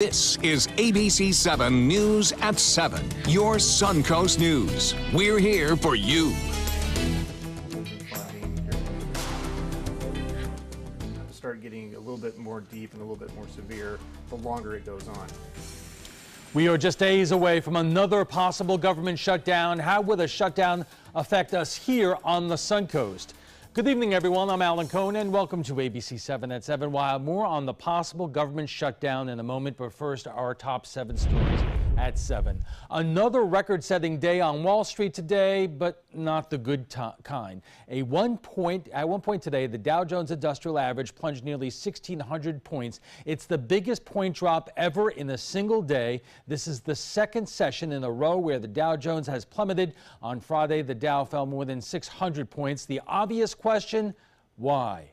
This is ABC7 News at 7, your Suncoast News. We're here for you. Start getting a little bit more deep and a little bit more severe the longer it goes on. We are just days away from another possible government shutdown. How will the shutdown affect us here on the Suncoast? Good evening, everyone. I'm Alan Cohn, and welcome to ABC 7 at 7. We'll have more on the possible government shutdown in a moment, but first, our top 7 stories at 7. Another record-setting day on Wall Street today, but not the good kind. At one point today, the Dow Jones Industrial Average plunged nearly 1,600 points. It's the biggest point drop ever in a single day. This is the second session in a row where the Dow Jones has plummeted. On Friday, the Dow fell more than 600 points. The obvious question, why?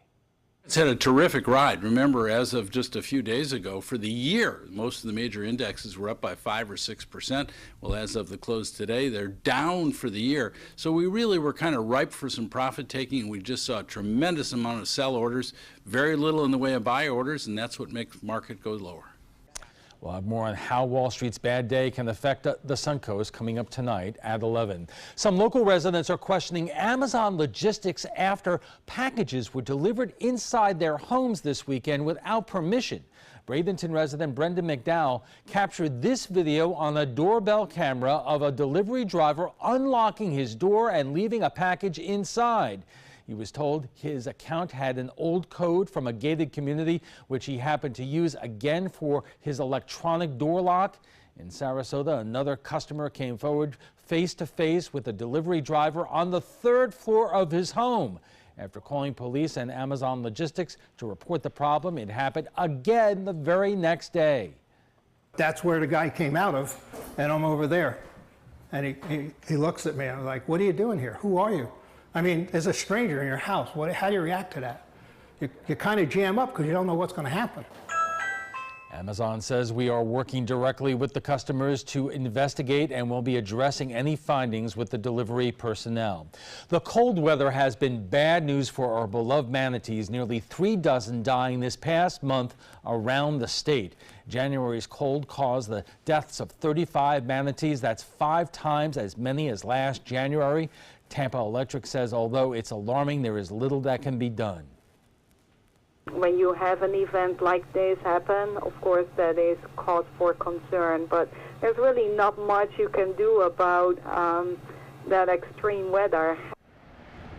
It's had a terrific ride. Remember, as of just a few days ago, for the year, most of the major indexes were up by 5 or 6%. Well, as of the close today, they're down for the year. So we really were kind of ripe for some profit taking, and we just saw a tremendous amount of sell orders, very little in the way of buy orders, and that's what makes the market go lower. We'll have more on how Wall Street's bad day can affect the Suncoast coming up tonight at 11. Some local residents are questioning Amazon logistics after packages were delivered inside their homes this weekend without permission. Bradenton resident Brendan McDowell captured this video on a doorbell camera of a delivery driver unlocking his door and leaving a package inside. He was told his account had an old code from a gated community, which he happened to use again for his electronic door lock. In Sarasota, another customer came forward face to face with a delivery driver on the 3rd floor of his home. After calling police and Amazon Logistics to report the problem, it happened again the very next day. That's where the guy came out of, and I'm over there. And he looks at me, and I'm like, what are you doing here? Who are you? I mean, as a stranger in your house, how do you react to that? You kind of jam up because you don't know what's going to happen. Amazon says we are working directly with the customers to investigate and will be addressing any findings with the delivery personnel. The cold weather has been bad news for our beloved manatees, nearly 3 dozen dying this past month around the state. January's cold caused the deaths of 35 manatees. That's 5 times as many as last January. Tampa Electric says although it's alarming, there is little that can be done. When you have an event like this happen, of course that is cause for concern, but there's really not much you can do about that extreme weather.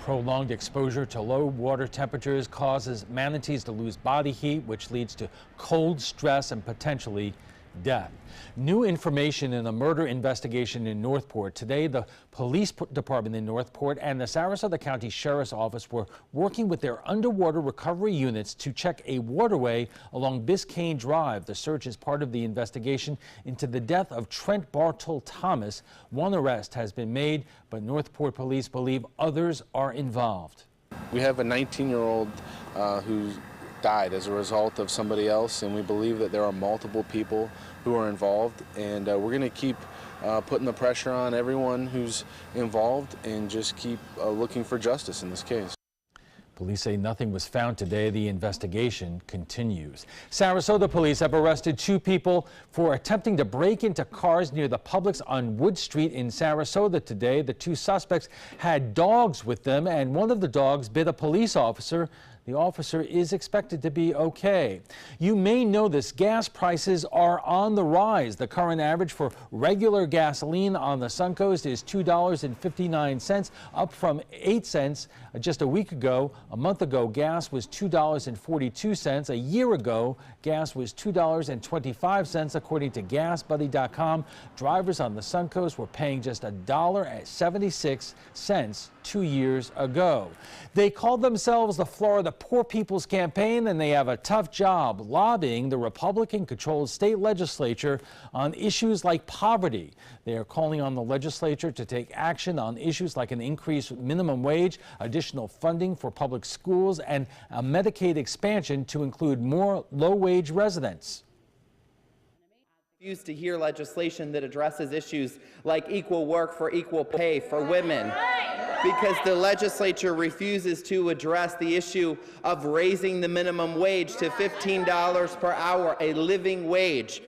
Prolonged exposure to low water temperatures causes manatees to lose body heat, which leads to cold stress and potentially death. New information in a murder investigation in Northport. Today, the police department in Northport and the Sarasota County Sheriff's Office were working with their underwater recovery units to check a waterway along Biscayne Drive. The search is part of the investigation into the death of Trent Bartol Thomas. One arrest has been made, but Northport police believe others are involved. We have a 19-year-old who died as a result of somebody else, and we believe that there are multiple people who are involved, and we're going to keep putting the pressure on everyone who's involved and just keep looking for justice in this case. Police say nothing was found today. The investigation continues. Sarasota police have arrested 2 people for attempting to break into cars near the Publix on Wood Street in Sarasota today. The 2 suspects had dogs with them, and one of the dogs bit a police officer. The officer is expected to be okay. You may know this, gas prices are on the rise. The current average for regular gasoline on the Suncoast is $2.59, up from 8 cents just a week ago. A month ago, gas was $2.42. A year ago, gas was $2.25, according to GasBuddy.com. Drivers on the Suncoast were paying just $1.76 2 years ago. They called themselves the Florida Poor People's Campaign, and they have a tough job lobbying the Republican-controlled state legislature on issues like poverty. They are calling on the legislature to take action on issues like an increased minimum wage, additional funding for public schools, and a Medicaid expansion to include more low-wage residents. Refuse to hear legislation that addresses issues like equal work for equal pay for women, because the legislature refuses to address the issue of raising the minimum wage to $15 per hour, a living wage.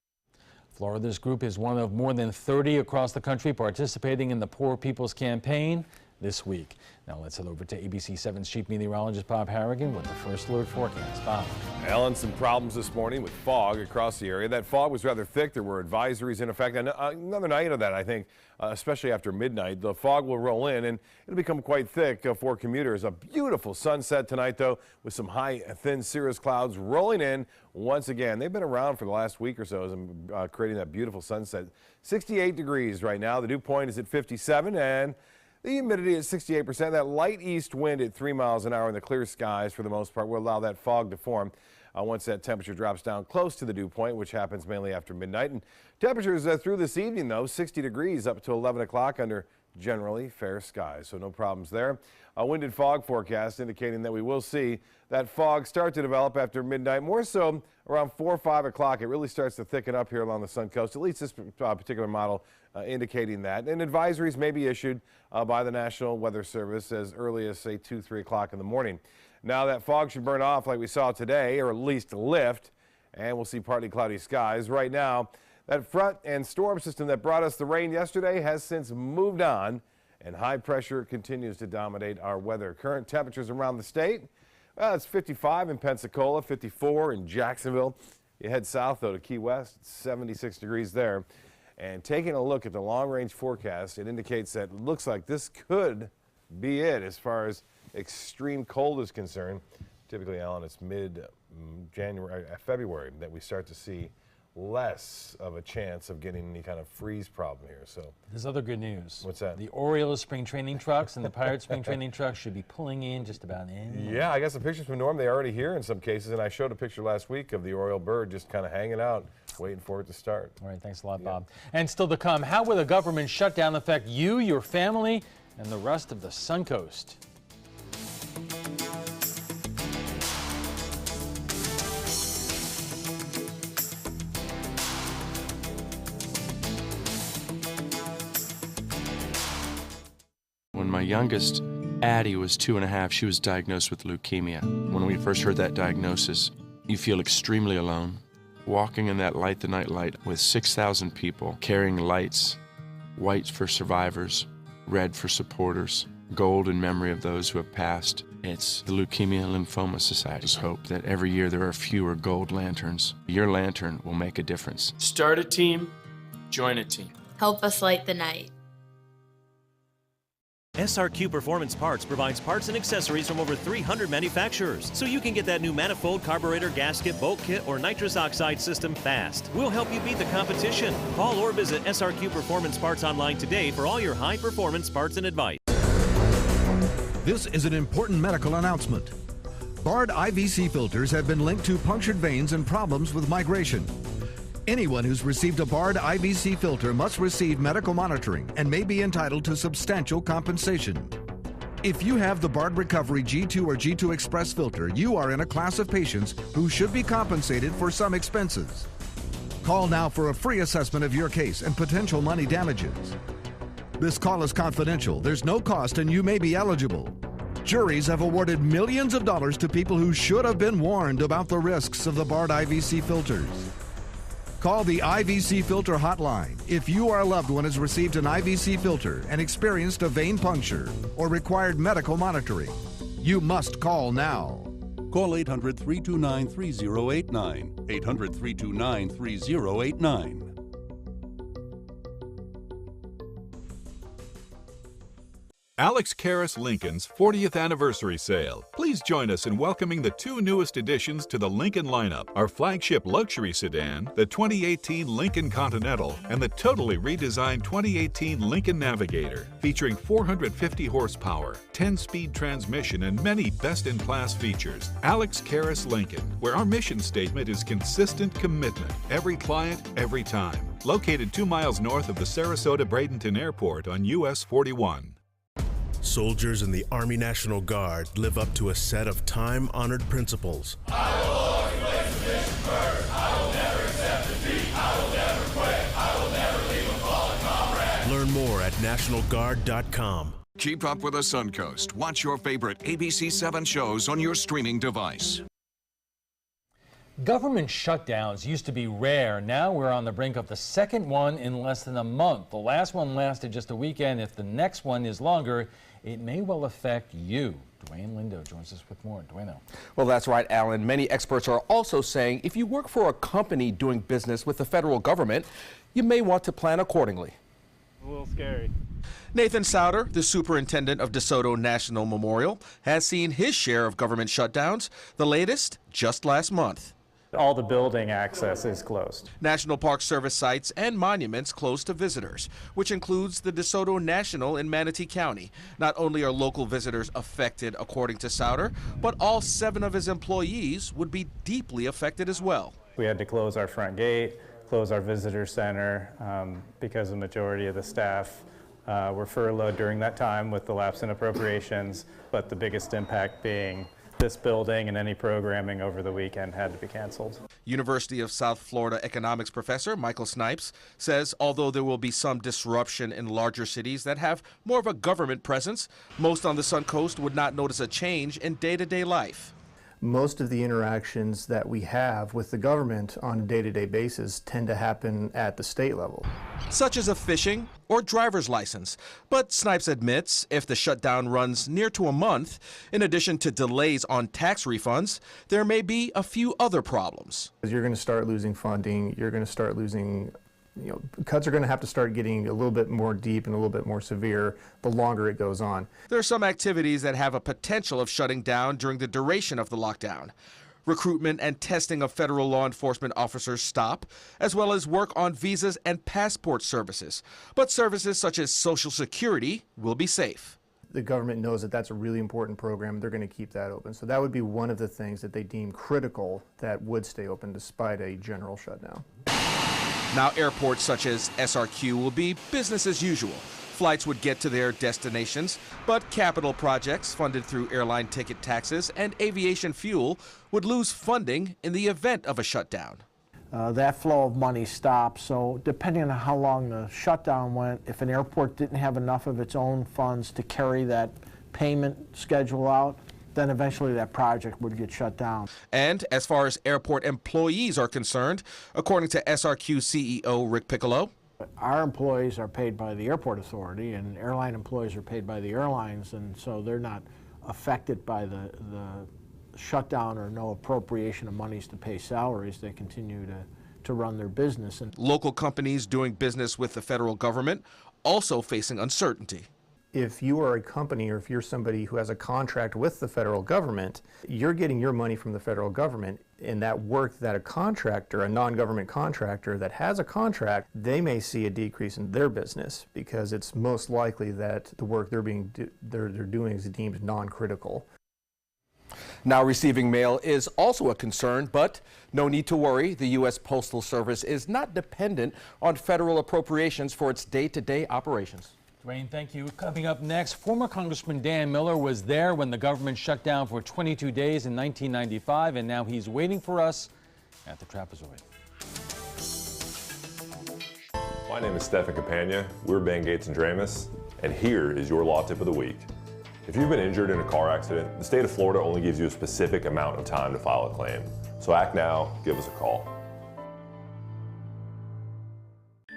Florida's group is one of more than 30 across the country participating in the Poor People's Campaign this week. Now let's head over to ABC7's chief meteorologist Bob Harrigan with the first alert forecast. Bob. Alan, some problems this morning with fog across the area. That fog was rather thick. There were advisories in effect. And another night of that, I think, especially after midnight, the fog will roll in and it'll become quite thick for commuters. A beautiful sunset tonight, though, with some high, thin cirrus clouds rolling in once again. They've been around for the last week or so, creating that beautiful sunset. 68 degrees right now. The dew point is at 57 and the humidity at 68%. That light east wind at 3 miles an hour in the clear skies for the most part will allow that fog to form once that temperature drops down close to the dew point, which happens mainly after midnight. And temperatures through this evening, though, 60 degrees up to 11 o'clock under generally fair skies, so no problems there. A wind and fog forecast indicating that we will see that fog start to develop after midnight, more so around 4 or 5 o'clock. It really starts to thicken up here along the Sun Coast, at least this particular model indicating that. And advisories may be issued by the National Weather Service as early as, say, 2, 3 o'clock in the morning. Now that fog should burn off like we saw today, or at least lift, and we'll see partly cloudy skies. Right now, that front and storm system that brought us the rain yesterday has since moved on, and high pressure continues to dominate our weather. Current temperatures around the state, well, it's 55 in Pensacola, 54 in Jacksonville. You head south, though, to Key West, it's 76 degrees there. And taking a look at the long-range forecast, it indicates that it looks like this could be it as far as extreme cold is concerned. Typically, Alan, it's mid-January, February that we start to see less of a chance of getting any kind of freeze problem here. So there's other good news. What's that? The Orioles spring training trucks and the Pirates spring training trucks should be pulling in just about any. Yeah, I guess the pictures from Norm, they're already here in some cases, and I showed a picture last week of the Oriole bird just kind of hanging out, waiting for it to start. All right, thanks a lot, Bob. And still to come, how will the government shutdown affect you, your family, and the rest of the Sun Coast? When my youngest, Addie, was 2.5, she was diagnosed with leukemia. When we first heard that diagnosis, you feel extremely alone. Walking in that Light the Night light with 6,000 people carrying lights, white for survivors, red for supporters, gold in memory of those who have passed. It's the Leukemia and Lymphoma Society's hope that every year there are fewer gold lanterns. Your lantern will make a difference. Start a team, join a team. Help us light the night. SRQ Performance Parts provides parts and accessories from over 300 manufacturers, so you can get that new manifold, carburetor, gasket, bolt kit, or nitrous oxide system fast. We'll help you beat the competition. Call or visit SRQ Performance Parts online today for all your high-performance parts and advice. This is an important medical announcement. Bard IVC filters have been linked to punctured veins and problems with migration. Anyone who's received a Bard IVC filter must receive medical monitoring and may be entitled to substantial compensation. If you have the Bard Recovery G2 or G2 Express filter, you are in a class of patients who should be compensated for some expenses. Call now for a free assessment of your case and potential money damages. This call is confidential. There's no cost and you may be eligible. Juries have awarded millions of dollars to people who should have been warned about the risks of the Bard IVC filters. Call the IVC Filter Hotline if you or a loved one has received an IVC filter and experienced a vein puncture or required medical monitoring. You must call now. Call 800-329-3089. 800-329-3089. Alex Karras Lincoln's 40th anniversary sale. Please join us in welcoming the 2 newest additions to the Lincoln lineup, our flagship luxury sedan, the 2018 Lincoln Continental, and the totally redesigned 2018 Lincoln Navigator, featuring 450 horsepower, 10-speed transmission, and many best-in-class features. Alex Karras Lincoln, where our mission statement is consistent commitment, every client, every time. Located 2 miles north of the Sarasota-Bradenton Airport on US 41. Soldiers in the Army National Guard live up to a set of time-honored principles. I will always place the mission first. I will never accept defeat. I will never quit. I will never leave a fallen comrade. Learn more at nationalguard.com. Keep up with the Sun Coast. Watch your favorite ABC7 shows on your streaming device. Government shutdowns used to be rare. Now we're on the brink of the second one in less than a month. The last one lasted just a weekend. If the next one is longer, it may well affect you. Dwayne Lindo joins us with more. Dwayne. Well, that's right, Alan. Many experts are also saying if you work for a company doing business with the federal government, you may want to plan accordingly. A little scary. Nathan Souter, the superintendent of DeSoto National Memorial, has seen his share of government shutdowns, the latest just last month. All the building access is closed. National Park Service sites and monuments closed to visitors, which includes the DeSoto National in Manatee County. Not only are local visitors affected, according to Souter, but all 7 of his employees would be deeply affected as well. We had to close our front gate, close our visitor center, because the majority of the staff were furloughed during that time with the lapse in appropriations, but the biggest impact being this building and any programming over the weekend had to be canceled. University of South Florida economics professor Michael Snipes says although there will be some disruption in larger cities that have more of a government presence, most on the Suncoast would not notice a change in day-to-day life. Most of the interactions that we have with the government on a day-to-day basis tend to happen at the state level, such as a fishing or driver's license. But Snipes admits if the shutdown runs near to a month, in addition to delays on tax refunds, there may be a few other problems. You're going to start losing funding, you're going to start losing, cuts are going to have to start getting a little bit more deep and a little bit more severe the longer it goes on. There are some activities that have a potential of shutting down during the duration of the lockdown. Recruitment and testing of federal law enforcement officers stop, as well as work on visas and passport services. But services such as Social Security will be safe. The government knows that that's a really important program. They're going to keep that open. So that would be one of the things that they deem critical that would stay open despite a general shutdown. Now airports such as SRQ will be business as usual. Flights would get to their destinations, but capital projects funded through airline ticket taxes and aviation fuel would lose funding in the event of a shutdown. That flow of money stops, so depending on how long the shutdown went, if an airport didn't have enough of its own funds to carry that payment schedule out, then eventually that project would get shut down. And as far as airport employees are concerned, according to SRQ CEO Rick Piccolo, our employees are paid by the airport authority and airline employees are paid by the airlines, and so they're not affected by the shutdown or no appropriation of monies to pay salaries. They continue to run their business. And local companies doing business with the federal government also facing uncertainty. If you are a company or if you're somebody who has a contract with the federal government, you're getting your money from the federal government, and that work that a contractor, a non-government contractor that has a contract, they may see a decrease in their business because it's most likely that the work they're doing is deemed non-critical. Now receiving mail is also a concern, but no need to worry. The U.S. Postal Service is not dependent on federal appropriations for its day-to-day operations. Dwayne, thank you. Coming up next, former Congressman Dan Miller was there when the government shut down for 22 days in 1995, and now he's waiting for us at the trapezoid. My name is Stephen Campagna. We're Ben Gates and Dramus, and here is your law tip of the week. If you've been injured in a car accident, the state of Florida only gives you a specific amount of time to file a claim. So act now, give us a call.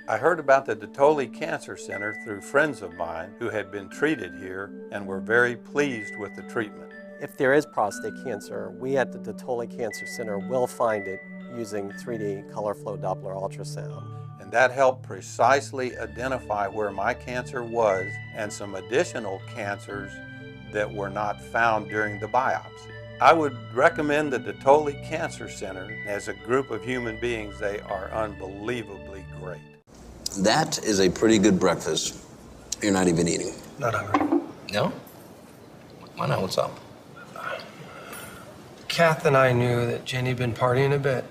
I heard about the Detoli Cancer Center through friends of mine who had been treated here and were very pleased with the treatment. If there is prostate cancer, we at the Detoli Cancer Center will find it using 3D color flow Doppler ultrasound. And that helped precisely identify where my cancer was and some additional cancers that were not found during the biopsy. I would recommend the Detoli Cancer Center. As a group of human beings, they are unbelievably great. That is a pretty good breakfast. You're not even eating. Not hungry. No? Why not? What's up? Kath and I knew that Jenny had been partying a bit.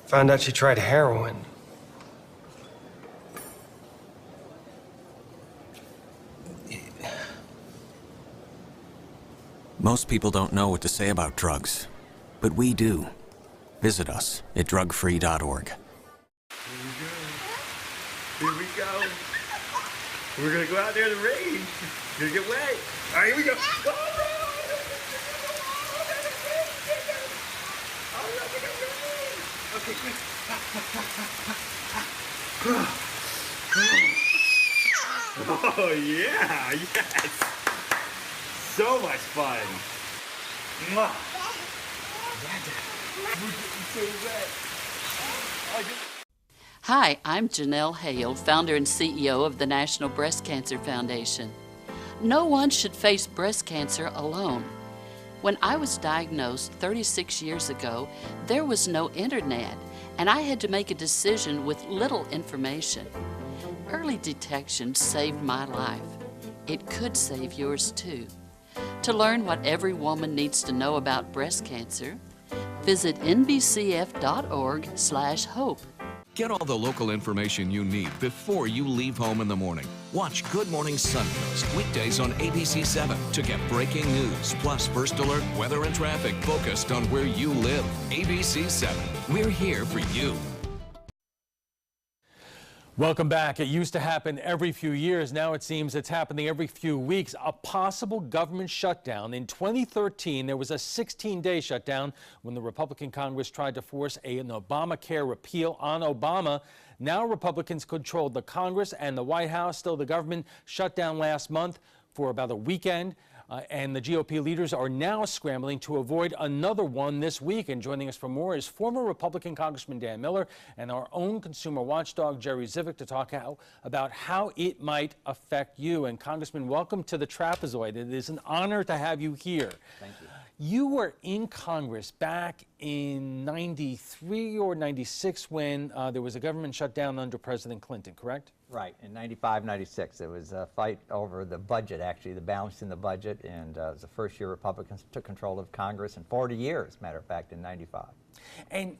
Found out she tried heroin. Most people don't know what to say about drugs, but we do. Visit us at drugfree.org. Here we go. We're gonna go out there in the rain. You're gonna get wet. All right, here we go. Oh yeah, yes. So much fun. Mwah. Hi, I'm Janelle Hale, founder and CEO of the National Breast Cancer Foundation. No one should face breast cancer alone. When I was diagnosed 36 years ago, there was no internet, and I had to make a decision with little information. Early detection saved my life. It could save yours too. To learn what every woman needs to know about breast cancer, visit nbcf.org/hope. Get all the local information you need before you leave home in the morning. Watch Good Morning Suncoast weekdays on ABC7 to get breaking news, plus first alert weather and traffic focused on where you live. ABC7, we're here for you. Welcome back. It used to happen every few years. Now it seems it's happening every few weeks. A possible government shutdown. In 2013, there was a 16-day shutdown when the Republican Congress tried to force an Obamacare repeal on Obama. Now Republicans controlled the Congress and the White House. Still, the government shut down last month for about a weekend. And the GOP leaders are now scrambling to avoid another one this week. And joining us for more is former Republican Congressman Dan Miller and our own consumer watchdog, Jerry Zivick, to talk about how it might affect you. And Congressman, welcome to the Trapezoid. It is an honor to have you here. Thank you. You were in Congress back in 93 or 96 when there was a government shutdown under President Clinton, correct? Right, in 95, 96. It was a fight over the budget, actually, the balance in the budget, and it was the first year Republicans took control of Congress in 40 years, matter of fact, in 95. And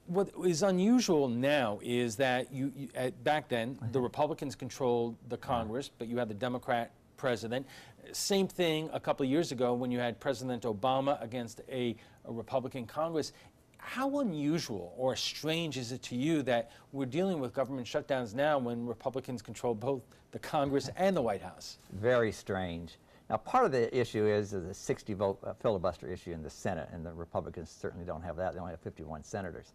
what is unusual now is that back then, the Republicans controlled the Congress, but you had the Democrat president. Same thing a couple of years ago when you had President Obama against a Republican Congress. How unusual or strange is it to you that we're dealing with government shutdowns now when Republicans control both the Congress and the White House? Very strange. Now, part of the issue is the 60-vote filibuster issue in the Senate, and the Republicans certainly don't have that. They only have 51 senators.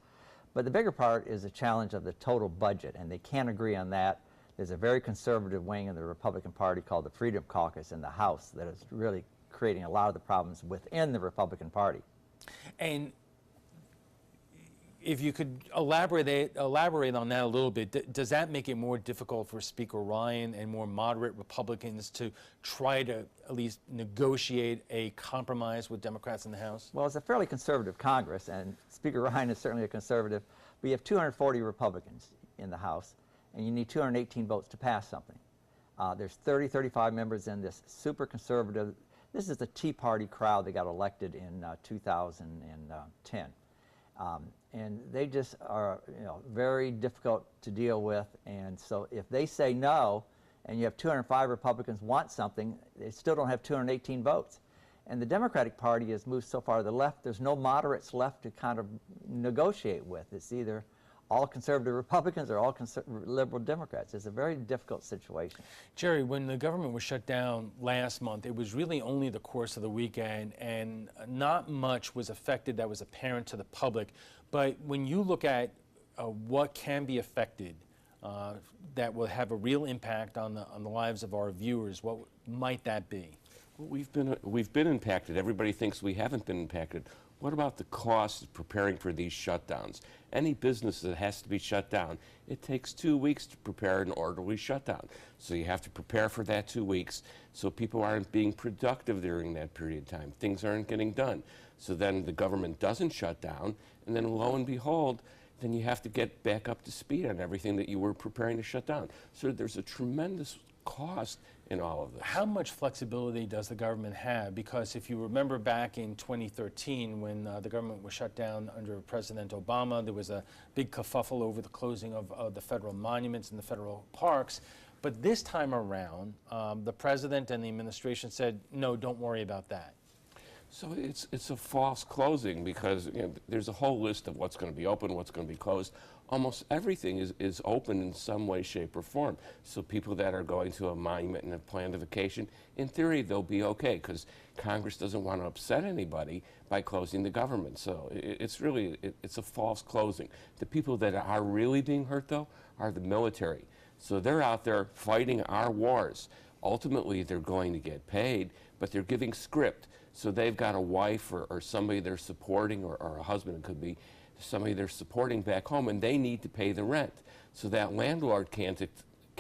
But the bigger part is the challenge of the total budget, and they can't agree on that. There's a very conservative wing in the Republican Party called the Freedom Caucus in the House that is really creating a lot of the problems within the Republican Party. And if you could elaborate on that a little bit, does that make it more difficult for Speaker Ryan and more moderate Republicans to try to at least negotiate a compromise with Democrats in the House? Well, it's a fairly conservative Congress, and Speaker Ryan is certainly a conservative, but you have 240 Republicans in the House, and you need 218 votes to pass something. There's 30, 35 members in this super conservative. This is the Tea Party crowd that got elected in 2010. And they just are, very difficult to deal with. And so if they say no, and you have 205 Republicans want something, they still don't have 218 votes. And the Democratic Party has moved so far to the left, there's no moderates left to kind of negotiate with. It's either all conservative Republicans or all liberal Democrats. It's a very difficult situation. Jerry, when the government was shut down last month, it was really only the course of the weekend, and not much was affected that was apparent to the public. But when you look at what can be affected that will have a real impact on the lives of our viewers, what might that be? Well, we've been impacted. Everybody thinks we haven't been impacted. What about the cost of preparing for these shutdowns? Any business that has to be shut down, it takes 2 weeks to prepare an orderly shutdown. So you have to prepare for that 2 weeks so people aren't being productive during that period of time. Things aren't getting done. So then the government doesn't shut down, and then lo and behold, then you have to get back up to speed on everything that you were preparing to shut down. So there's a tremendous cost in all of this. How much flexibility does the government have? Because if you remember back in 2013 when the government was shut down under President Obama, there was a big kerfuffle over the closing of the federal monuments and the federal parks. But this time around, the president and the administration said, no, don't worry about that. So it's a false closing because there's a whole list of what's going to be open, what's going to be closed. Almost everything is open in some way, shape, or form. So people that are going to a monument and have planned a vacation, in theory, they'll be okay because Congress doesn't want to upset anybody by closing the government. So it's a false closing. The people that are really being hurt, though, are the military. So they're out there fighting our wars. Ultimately, they're going to get paid, but they're giving script. So they've got a wife or somebody they're supporting, or a husband, it could be, somebody they're supporting back home, and they need to pay the rent. So that landlord can't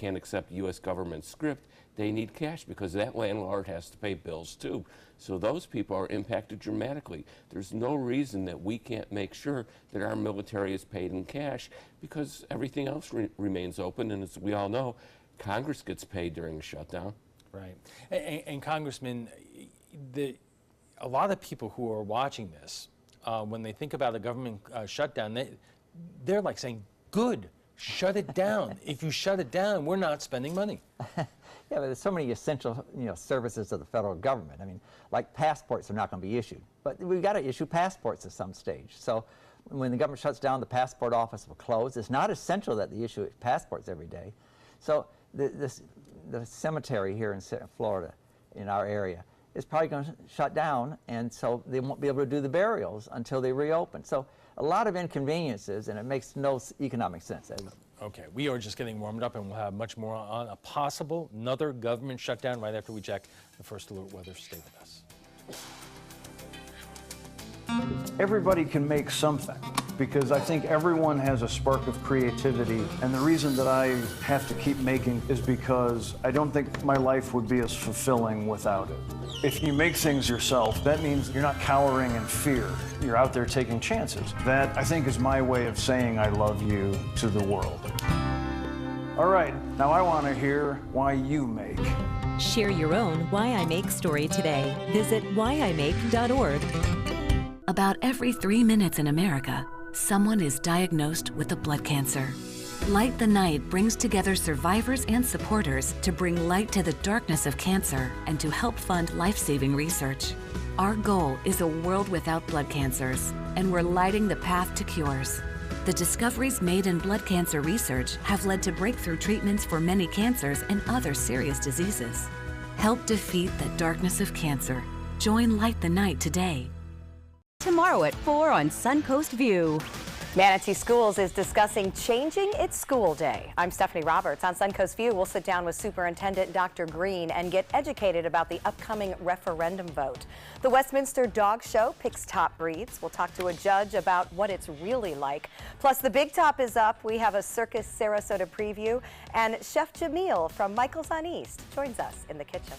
accept U.S. government script. They need cash because that landlord has to pay bills too. So those people are impacted dramatically. There's no reason that we can't make sure that our military is paid in cash because everything else remains open, and as we all know, Congress gets paid during a shutdown. Right. And Congressman, a lot of people who are watching this, when they think about a government shutdown, they're like saying, good, shut it down. If you shut it down, we're not spending money. Yeah, but there's so many essential services of the federal government. I mean, like passports are not going to be issued, but we've got to issue passports at some stage. So when the government shuts down, the passport office will close. It's not essential that they issue passports every day. So the cemetery here in Florida, in our area, is probably going to shut down, and so they won't be able to do the burials until they reopen. So a lot of inconveniences, and it makes no economic sense. Okay, we are just getting warmed up, and we'll have much more on a possible another government shutdown right after we check the First Alert weather. Stay with us. Everybody can make something, because I think everyone has a spark of creativity, and the reason that I have to keep making is because I don't think my life would be as fulfilling without it. If you make things yourself, that means you're not cowering in fear. You're out there taking chances. That, I think, is my way of saying I love you to the world. All right, now I want to hear why you make. Share your own Why I Make story today. Visit whyimake.org. About every 3 minutes in America, someone is diagnosed with a blood cancer. Light the Night brings together survivors and supporters to bring light to the darkness of cancer and to help fund life-saving research. Our goal is a world without blood cancers, and we're lighting the path to cures. The discoveries made in blood cancer research have led to breakthrough treatments for many cancers and other serious diseases. Help defeat the darkness of cancer. Join Light the Night today. Tomorrow at 4 on Suncoast View. Manatee Schools is discussing changing its school day. I'm Stephanie Roberts. On Suncoast View, we'll sit down with Superintendent Dr. Green and get educated about the upcoming referendum vote. The Westminster Dog Show picks top breeds. We'll talk to a judge about what it's really like. Plus, the Big Top is up. We have a Circus Sarasota preview, and Chef Jamil from Michael's on East joins us in the kitchen.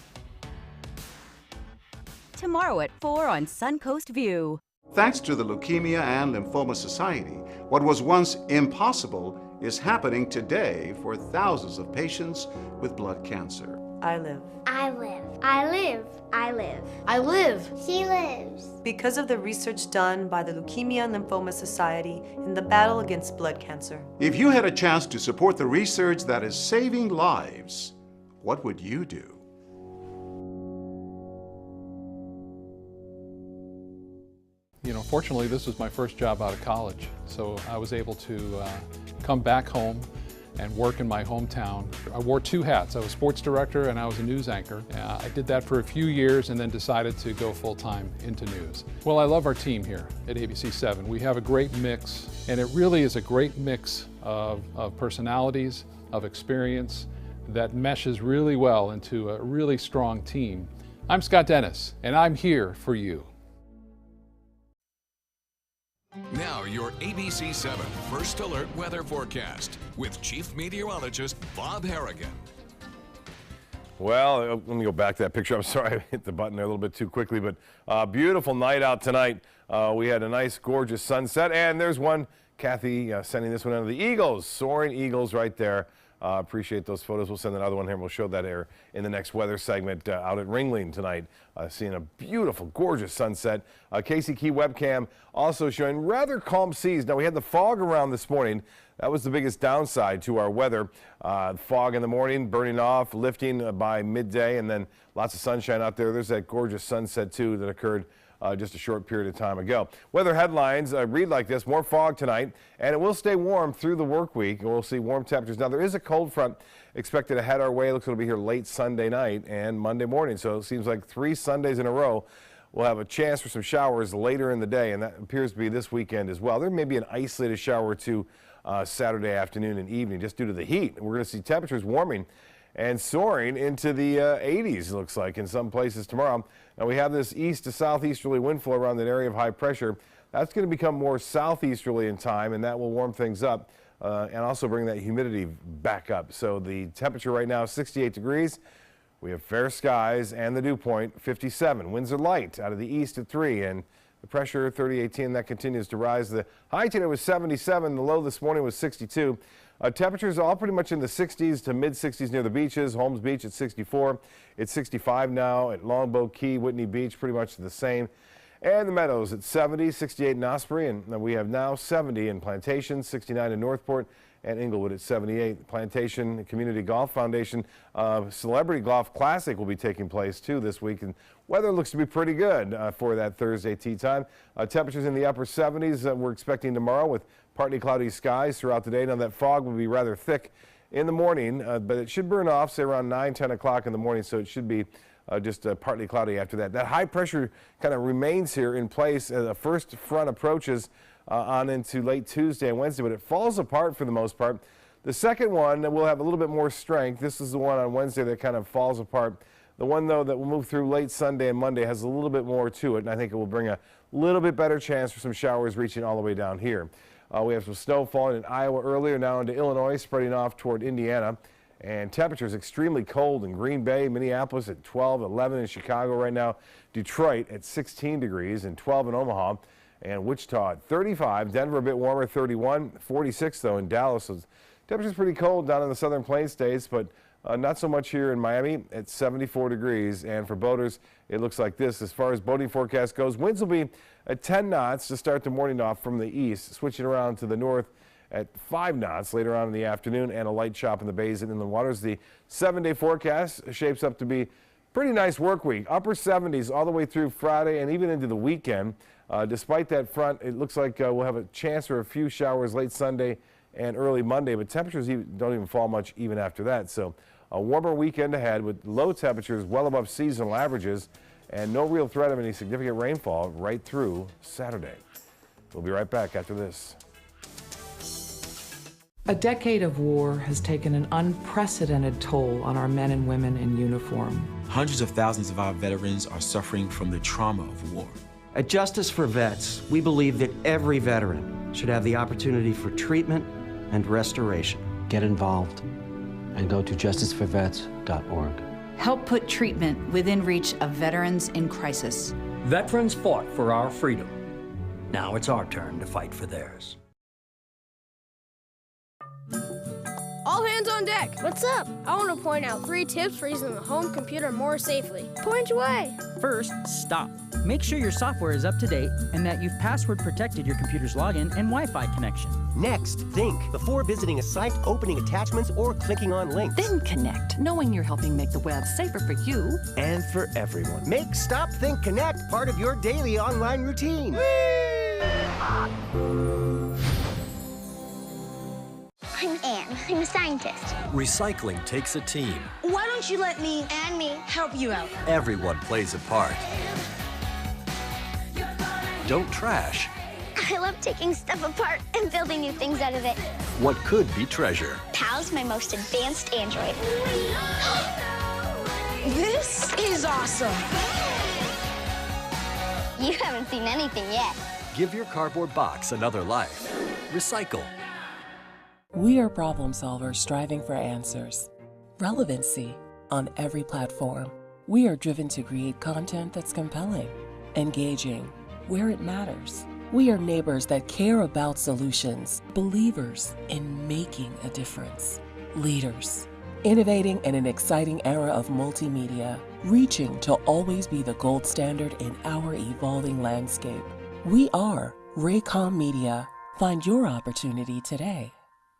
Tomorrow at 4 on Suncoast View. Thanks to the Leukemia and Lymphoma Society, what was once impossible is happening today for thousands of patients with blood cancer. I live. I live. I live. I live. I live. She lives. Because of the research done by the Leukemia and Lymphoma Society in the battle against blood cancer. If you had a chance to support the research that is saving lives, what would you do? You know, fortunately, this was my first job out of college, so I was able to come back home and work in my hometown. I wore two hats. I was sports director and I was a news anchor. I did that for a few years and then decided to go full-time into news. Well, I love our team here at ABC7. We have a great mix, and it really is a great mix of personalities, of experience that meshes really well into a really strong team. I'm Scott Dennis, and I'm here for you. Now your ABC7 First Alert weather forecast with Chief Meteorologist Bob Harrigan. Well, let me go back to that picture. I'm sorry I hit the button there a little bit too quickly, but beautiful night out tonight. We had a nice, gorgeous sunset, and there's one, Kathy, sending this one out of the Eagles, soaring Eagles right there. Appreciate those photos. We'll send another one here, and we'll show that here in the next weather segment out at Ringling tonight. Seeing a beautiful, gorgeous sunset. Casey Key webcam also showing rather calm seas. Now, we had the fog around this morning. That was the biggest downside to our weather. Fog in the morning, burning off, lifting by midday, and then lots of sunshine out there. There's that gorgeous sunset, too, that occurred just a short period of time ago. Weather headlines read like this: more fog tonight, and it will stay warm through the work week. We'll see warm temperatures. Now, there is a cold front expected to head our way. It looks like it'll be here late Sunday night and Monday morning. So it seems like 3 Sundays in a row we'll have a chance for some showers later in the day, and that appears to be this weekend as well. There may be an isolated shower or two Saturday afternoon and evening just due to the heat. We're going to see temperatures warming and soaring into the 80s, it looks like, in some places tomorrow. Now, we have this east to southeasterly wind flow around that area of high pressure. That's going to become more southeasterly in time, and that will warm things up and also bring that humidity back up. So the temperature right now is 68 degrees. We have fair skies and the dew point 57. Winds are light out of the east at 3, and the pressure 3810, that continues to rise. The high today was 77. The low this morning was 62. Temperatures all pretty much in the 60s to mid 60s near the beaches. Holmes Beach at 64. It's 65 now at Longboat Key, Whitney Beach, pretty much the same. And the Meadows at 70, 68 in Osprey, and we have now 70 in Plantation, 69 in Northport, and Inglewood at 78. Plantation Community Golf Foundation Celebrity Golf Classic will be taking place too this week, and weather looks to be pretty good for that Thursday tee time. Temperatures in the upper 70s we're expecting tomorrow with partly cloudy skies throughout the day. Now, that fog will be rather thick in the morning, but it should burn off, say, around 9, 10 o'clock in the morning, so it should be just partly cloudy after that. That high pressure kind of remains here in place as the first front approaches on into late Tuesday and Wednesday, but it falls apart for the most part. The second one will have a little bit more strength. This is the one on Wednesday that kind of falls apart. The one, though, that will move through late Sunday and Monday has a little bit more to it, and I think it will bring a little bit better chance for some showers reaching all the way down here. We have some snow falling in Iowa earlier, now into Illinois, spreading off toward Indiana. And temperatures extremely cold in Green Bay, Minneapolis at 12, 11 in Chicago right now, Detroit at 16 degrees and 12 in Omaha, and Wichita at 35, Denver a bit warmer, 31, 46 though in Dallas. So temperatures pretty cold down in the southern plains states, but not so much here in Miami at 74 degrees. And for boaters, it looks like this. As far as boating forecast goes, winds will be at 10 knots to start the morning off from the east, switching around to the north at 5 knots later on in the afternoon, and a light chop in the bays and inland waters. The 7-day forecast shapes up to be pretty nice work week. Upper 70s all the way through Friday and even into the weekend. Despite that front, it looks like we'll have a chance for a few showers late Sunday and early Monday, but temperatures don't even fall much even after that. So a warmer weekend ahead with low temperatures well above seasonal averages and no real threat of any significant rainfall right through Saturday. We'll be right back after this. A decade of war has taken an unprecedented toll on our men and women in uniform. Hundreds of thousands of our veterans are suffering from the trauma of war. At Justice for Vets, we believe that every veteran should have the opportunity for treatment and restoration. Get involved and go to justiceforvets.org. Help put treatment within reach of veterans in crisis. Veterans fought for our freedom. Now it's our turn to fight for theirs. All hands on deck. What's up? I want to point out 3 tips for using the home computer more safely. Point away. First, stop. Make sure your software is up to date and that you've password protected your computer's login and Wi-Fi connection. Next, think before visiting a site, opening attachments, or clicking on links. Then connect, knowing you're helping make the web safer for you and for everyone. Make Stop, Think, Connect part of your daily online routine. I'm Anne. I'm a scientist. Recycling takes a team. Why don't you let me and me help you out? Everyone plays a part. Don't trash I love taking stuff apart and building new things out of it. what could be treasure. Pal's my most advanced android. This is awesome. You haven't seen anything yet. Give your cardboard box another life. Recycle. We are problem solvers striving for answers. Relevancy on every platform. We are driven to create content that's compelling, engaging, where it matters. We are neighbors that care about solutions, believers in making a difference, leaders, innovating in an exciting era of multimedia, reaching to always be the gold standard in our evolving landscape. We are Raycom Media. Find your opportunity today.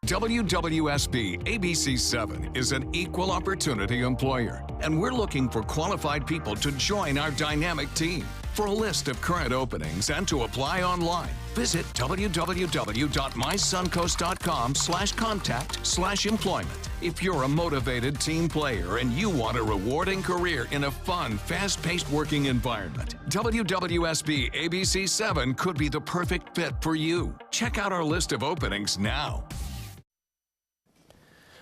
WWSB ABC7 is an equal opportunity employer, and we're looking for qualified people to join our dynamic team. For a list of current openings and to apply online, visit www.mysuncoast.com/contact/employment. If you're a motivated team player and you want a rewarding career in a fun, fast-paced working environment, WWSB ABC7 could be the perfect fit for you. Check out our list of openings now.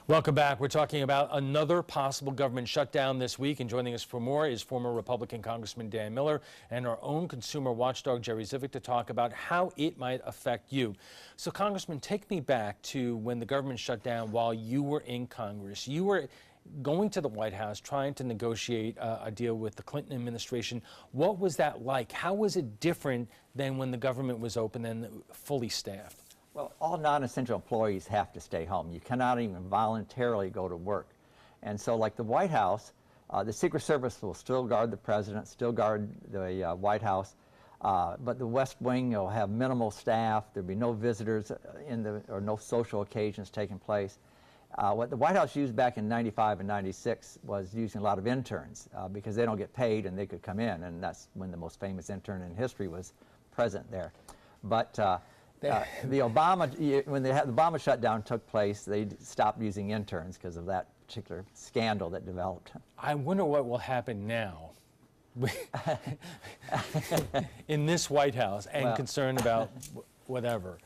Welcome back. We're talking about another possible government shutdown this week, and joining us for more is former Republican Congressman Dan Miller and our own consumer watchdog Jerry Zivick to talk about how it might affect you. So, Congressman, take me back to when the government shut down while you were in Congress. You were going to the White House trying to negotiate a deal with the Clinton administration. What was that like? How was it different than when the government was open and fully staffed? Well, all non-essential employees have to stay home. You cannot even voluntarily go to work. And so like the White House, the Secret Service will still guard the president, still guard the White House, but the West Wing will have minimal staff. There'll be no visitors or no social occasions taking place. What the White House used back in '95 and '96 was using a lot of interns because they don't get paid and they could come in, and that's when the most famous intern in history was present there. But the when the Obama shutdown took place, they stopped using interns because of that particular scandal that developed. I wonder what will happen now in this White House and concerned about whatever.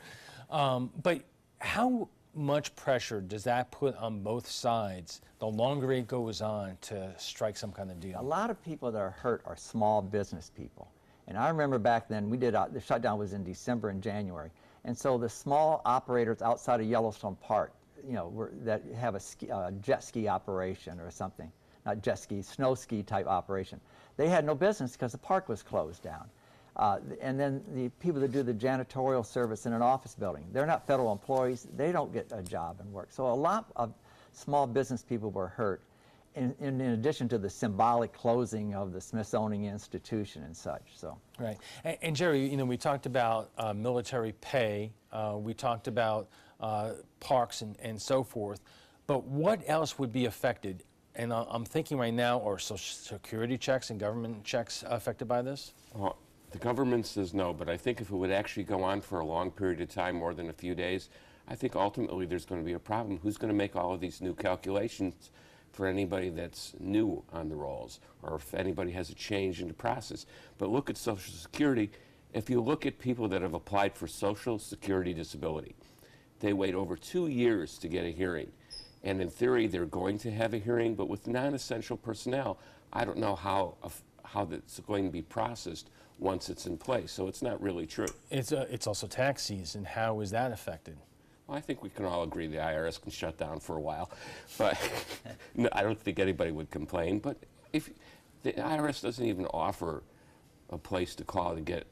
But how much pressure does that put on both sides the longer it goes on to strike some kind of deal? A lot of people that are hurt are small business people. And I remember back then, the shutdown was in December and January. And so the small operators outside of Yellowstone Park, that have a jet ski operation or something, not jet ski, snow ski type operation, they had no business because the park was closed down. And then the people that do the janitorial service in an office building, they're not federal employees, they don't get a job and work. So a lot of small business people were hurt. In addition to the symbolic closing of the Smithsonian Institution and such. So. Right. And Jerry, we talked about military pay, we talked about parks and so forth, but what else would be affected? And I'm thinking right now, are Social Security checks and government checks affected by this? Well, the government says no, but I think if it would actually go on for a long period of time, more than a few days, I think ultimately there's going to be a problem. Who's going to make all of these new calculations for anybody that's new on the rolls, or if anybody has a change in the process? But look at Social Security. If you look at people that have applied for Social Security disability, they wait over 2 years to get a hearing. And in theory, they're going to have a hearing, but with non-essential personnel, I don't know how that's going to be processed once it's in place. So it's not really true. It's also tax season. How is that affected? I think we can all agree the IRS can shut down for a while, but no, I don't think anybody would complain. But if the IRS doesn't even offer a place to call to get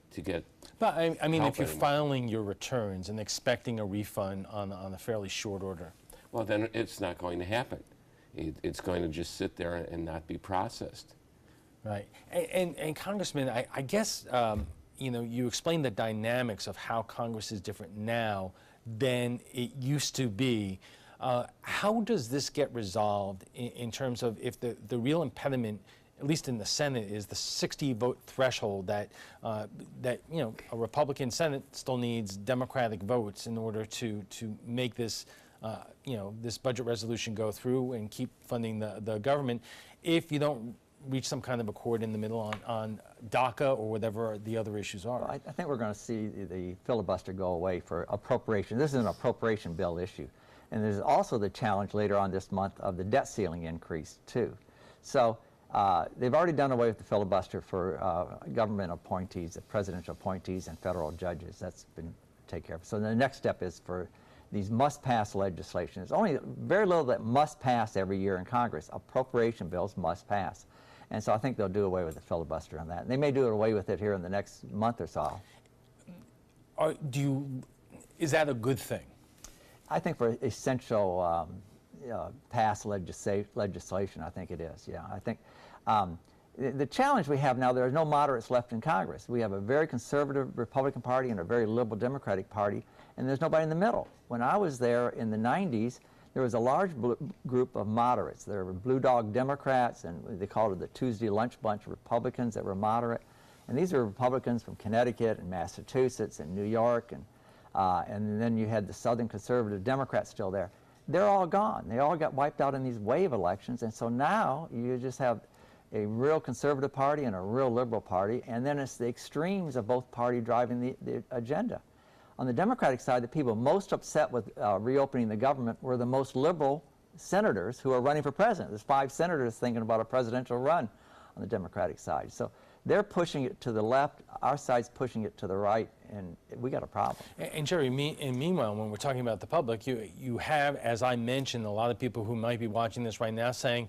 But I mean, if you're anymore. filing your returns and expecting a refund on a fairly short order, well, then it's not going to happen. It's going to just sit there and not be processed. Right. And Congressman, I guess you explained the dynamics of how Congress is different now than it used to be. How does this get resolved in terms of if the real impediment, at least in the Senate, is the 60-vote threshold that a Republican Senate still needs Democratic votes in order to make this this budget resolution go through and keep funding the government. If you don't reach some kind of accord in the middle on DACA or whatever the other issues are. Well, I think we're going to see the filibuster go away for appropriation. This is an appropriation bill issue. And there's also the challenge later on this month of the debt ceiling increase, too. So they've already done away with the filibuster for government appointees, presidential appointees, and federal judges. That's been taken care of. So the next step is for these must-pass legislation. There's only very little that must pass every year in Congress. Appropriation bills must pass. And so I think they'll do away with the filibuster on that. And they may do away with it here in the next month or so. Is that a good thing? I think for essential pass legislation, I think it is, yeah. I think the challenge we have now, there are no moderates left in Congress. We have a very conservative Republican Party and a very liberal Democratic Party, and there's nobody in the middle. When I was there in the 90s, there was a large group of moderates. There were Blue Dog Democrats, and they called it the Tuesday Lunch Bunch Republicans that were moderate. And these were Republicans from Connecticut and Massachusetts and New York, and then you had the Southern Conservative Democrats still there. They're all gone. They all got wiped out in these wave elections, and so now you just have a real conservative party and a real liberal party, and then it's the extremes of both parties driving the agenda. On the Democratic side, the people most upset with reopening the government were the most liberal senators who are running for president. There's 5 senators thinking about a presidential run on the Democratic side. So they're pushing it to the left, our side's pushing it to the right, and we got a problem. And Jerry, meanwhile, when we're talking about the public, you have, as I mentioned, a lot of people who might be watching this right now saying,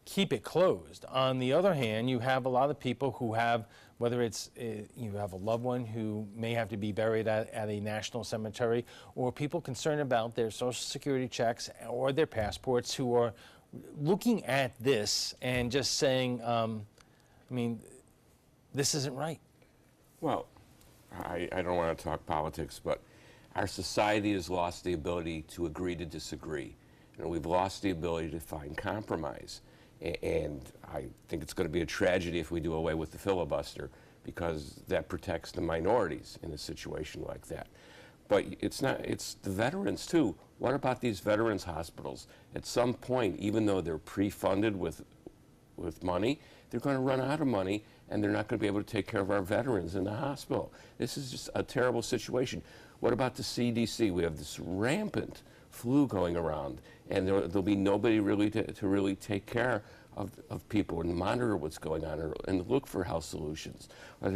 keep it closed. On the other hand, you have a lot of people who have, whether it's you have a loved one who may have to be buried at a national cemetery, or people concerned about their Social Security checks or their passports who are looking at this and just saying, I mean, this isn't right. Well, I don't want to talk politics, but our society has lost the ability to agree to disagree. And we've lost the ability to find compromise. And I think it's going to be a tragedy if we do away with the filibuster, because that protects the minorities in a situation like that. But it's not, it's the veterans too. What about these veterans hospitals? At some point, even though they're pre-funded with money, they're going to run out of money, and they're not going to be able to take care of our veterans in the hospital. This is just a terrible situation. What about the CDC? We have this rampant flu going around, and there'll be nobody really to really take care of people and monitor what's going on and look for health solutions.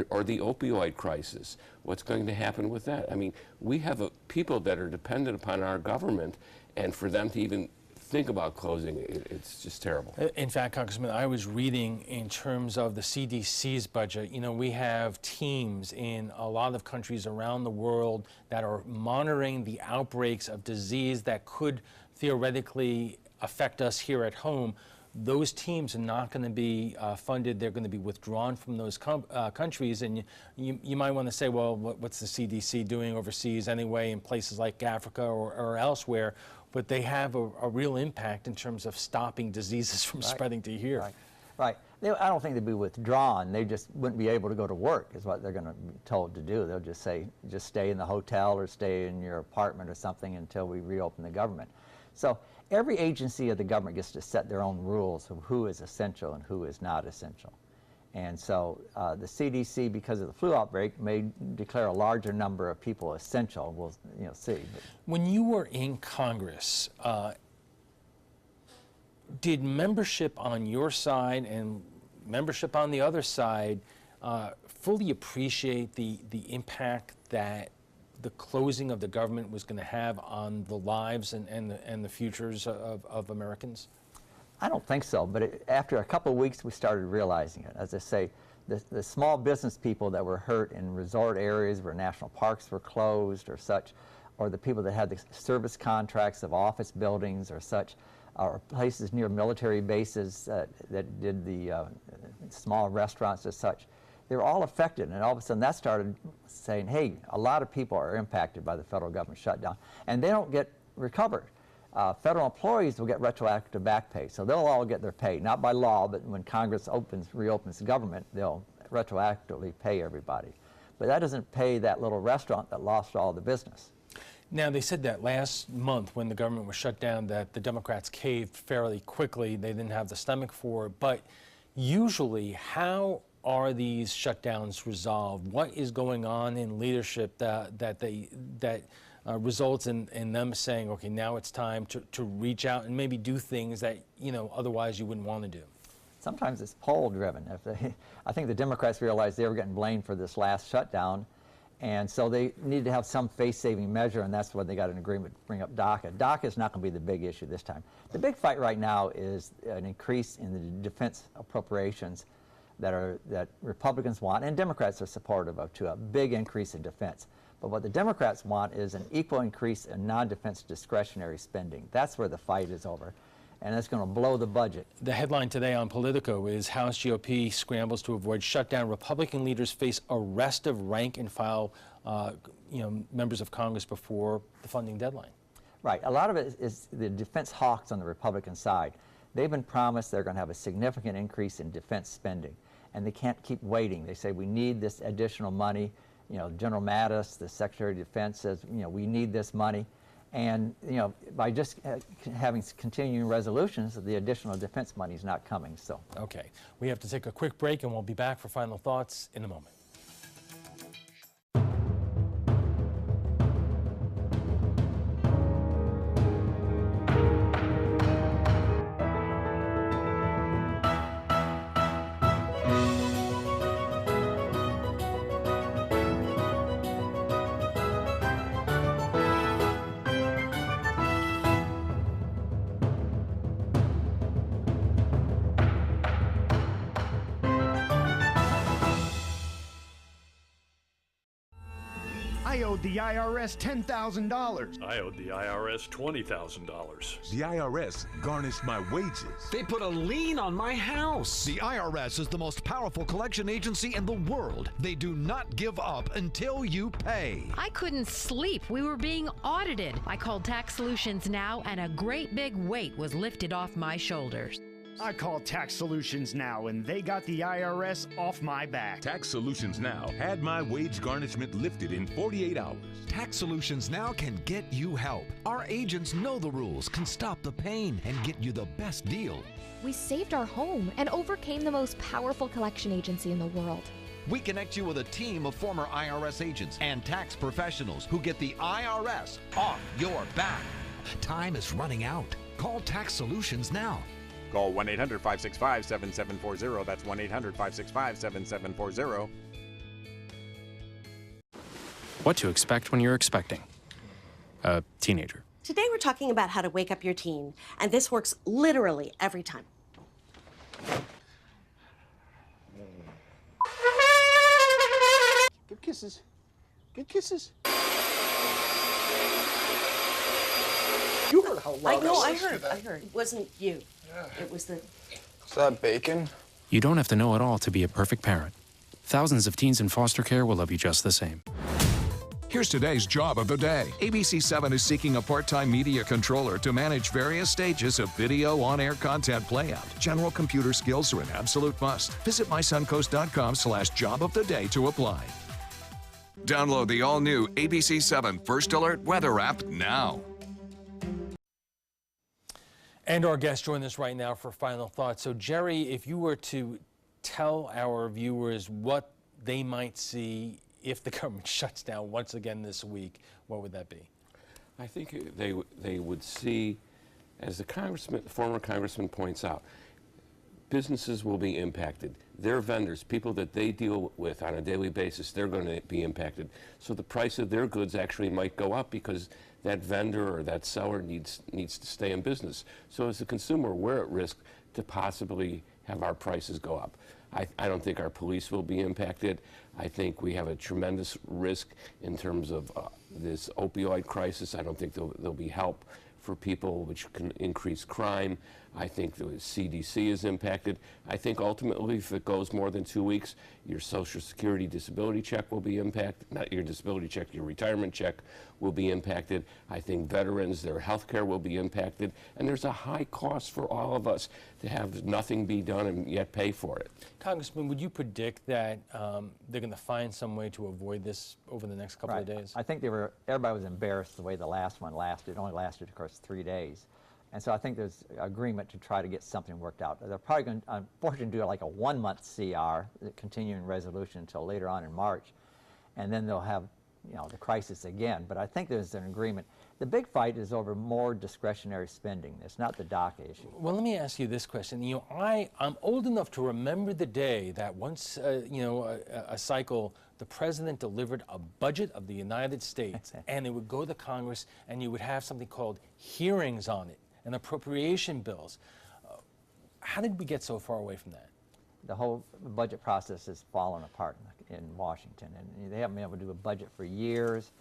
Or the opioid crisis. What's going to happen with that? I mean, we have people that are dependent upon our government, and for them to even think about closing, it's just terrible. In fact, Congressman, I was reading in terms of the CDC's budget, you know, we have teams in a lot of countries around the world that are monitoring the outbreaks of disease that could theoretically affect us here at home. Those teams are not going to be funded. They're going to be withdrawn from those countries. And you might want to say, well, what's the CDC doing overseas anyway in places like Africa or elsewhere? But they have a real impact in terms of stopping diseases from spreading to here. Right. I don't think they'd be withdrawn. They just wouldn't be able to go to work is what they're going to be told to do. They'll just say, just stay in the hotel or stay in your apartment or something until we reopen the government. So every agency of the government gets to set their own rules of who is essential and who is not essential. And so the CDC, because of the flu outbreak, may declare a larger number of people essential. We'll see. When you were in Congress, did membership on your side and membership on the other side fully appreciate the impact that the closing of the government was going to have on the lives and the futures of Americans? I don't think so, but after a couple of weeks, we started realizing it. As I say, the small business people that were hurt in resort areas where national parks were closed or such, or the people that had the service contracts of office buildings or such, or places near military bases that did the small restaurants as such, they were all affected. And all of a sudden that started saying, hey, a lot of people are impacted by the federal government shutdown, and they don't get recovered. Federal employees will get retroactive back pay, so they'll all get their pay, not by law, but when Congress reopens the government, they'll retroactively pay everybody. But that doesn't pay that little restaurant that lost all the business. Now, they said that last month when the government was shut down that the Democrats caved fairly quickly. They didn't have the stomach for it. But usually, how are these shutdowns resolved? What is going on in leadership that results in them saying, okay, now it's time to reach out and maybe do things that, otherwise you wouldn't want to do? Sometimes it's poll driven. I think the Democrats realized they were getting blamed for this last shutdown, and so they needed to have some face-saving measure, and that's when they got an agreement to bring up DACA. DACA is not going to be the big issue this time. The big fight right now is an increase in the defense appropriations that Republicans want, and Democrats are supportive of, to a big increase in defense. But what the Democrats want is an equal increase in non-defense discretionary spending. That's where the fight is over. and it's going to blow the budget. The headline today on Politico is House GOP scrambles to avoid shutdown. Republican leaders face arrest of rank and file members of Congress before the funding deadline. Right. A lot of it is the defense hawks on the Republican side. They've been promised they're going to have a significant increase in defense spending, and they can't keep waiting. They say we need this additional money. You know, General Mattis, the Secretary of Defense, says, you know, we need this money. And, you know, by just having continuing resolutions, the additional defense money is not coming. So. Okay. We have to take a quick break, and we'll be back for final thoughts in a moment. I owed the IRS $10,000. I owed the IRS $20,000. The IRS garnished my wages. They put a lien on my house. The IRS is the most powerful collection agency in the world. They do not give up until you pay. I couldn't sleep. We were being audited. I called Tax Solutions Now, and a great big weight was lifted off my shoulders. I called Tax Solutions Now, and they got the IRS off my back. Tax Solutions Now had my wage garnishment lifted in 48 hours. Tax Solutions Now can get you help. Our agents know the rules, can stop the pain, and get you the best deal. We saved our home and overcame the most powerful collection agency in the world. We connect you with a team of former IRS agents and tax professionals who get the IRS off your back. Time is running out. Call Tax Solutions now. Call 1-800-565-7740. That's 1-800-565-7740. What to expect when you're expecting a teenager. Today we're talking about how to wake up your teen, and this works literally every time. Give kisses. Good kisses. You heard how loud I heard. It wasn't you. It was the... Is that bacon? You don't have to know it all to be a perfect parent. Thousands of teens in foster care will love you just the same. Here's today's job of the day. ABC7 is seeking a part-time media controller to manage various stages of video on-air content playout. General computer skills are an absolute must. Visit mysuncoast.com/job-of-the-day to apply. Download the all-new ABC7 First Alert Weather app now. And our guests join us right now for final thoughts. So, Jerry, if you were to tell our viewers what they might see if the government shuts down once again this week, what would that be? I think they would see, as the former congressman points out, businesses will be impacted. Their vendors, people that they deal with on a daily basis, they're going to be impacted. So the price of their goods actually might go up because that vendor or that seller needs to stay in business. So as a consumer, we're at risk to possibly have our prices go up. I don't think our police will be impacted. I think we have a tremendous risk in terms of this opioid crisis. I don't think there'll be help for people, which can increase crime. I think the CDC is impacted. I think ultimately, if it goes more than 2 weeks, your Social Security disability check will be impacted. Not your disability check, your retirement check will be impacted. I think veterans, their health care will be impacted. And there's a high cost for all of us to have nothing be done and yet pay for it. Congressman, would you predict that they're going to find some way to avoid this over the next couple of days? I think everybody was embarrassed the way the last one lasted. It only lasted, of course, 3 days. And so I think there's agreement to try to get something worked out. They're probably going to, unfortunately, do like a 1-month CR, the continuing resolution, until later on in March. And then they'll have, you know, the crisis again. But I think there's an agreement. The big fight is over more discretionary spending. It's not the DACA issue. Well, let me ask you this question. You know, I'm old enough to remember the day that once, a cycle, the president delivered a budget of the United States, and it would go to Congress, and you would have something called hearings on it and appropriation bills. How did we get so far away from that? The whole budget process has fallen apart in Washington, and they haven't been able to do a budget for years.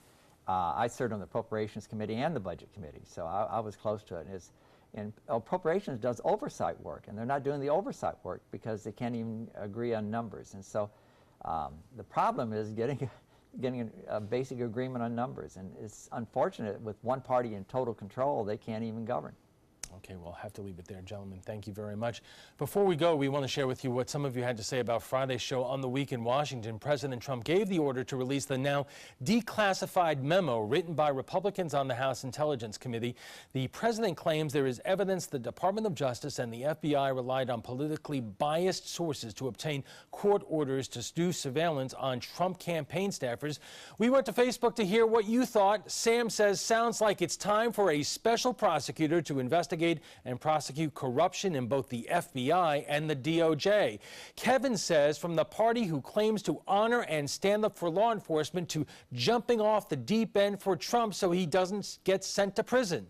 I served on the Appropriations Committee and the Budget Committee, so I was close to it. And appropriations does oversight work, and they're not doing the oversight work because they can't even agree on numbers. And so the problem is getting a basic agreement on numbers, and it's unfortunate with one party in total control, they can't even govern. Okay, we'll have to leave it there, gentlemen. Thank you very much. Before we go, we want to share with you what some of you had to say about Friday's show On the Week in Washington. President Trump gave the order to release the now declassified memo written by Republicans on the House Intelligence Committee. The president claims there is evidence the Department of Justice and the FBI relied on politically biased sources to obtain court orders to do surveillance on Trump campaign staffers. We went to Facebook to hear what you thought. Sam says, sounds like it's time for a special prosecutor to investigate and prosecute corruption in both the FBI and the DOJ. Kevin says, from the party who claims to honor and stand up for law enforcement to jumping off the deep end for Trump so he doesn't get sent to prison.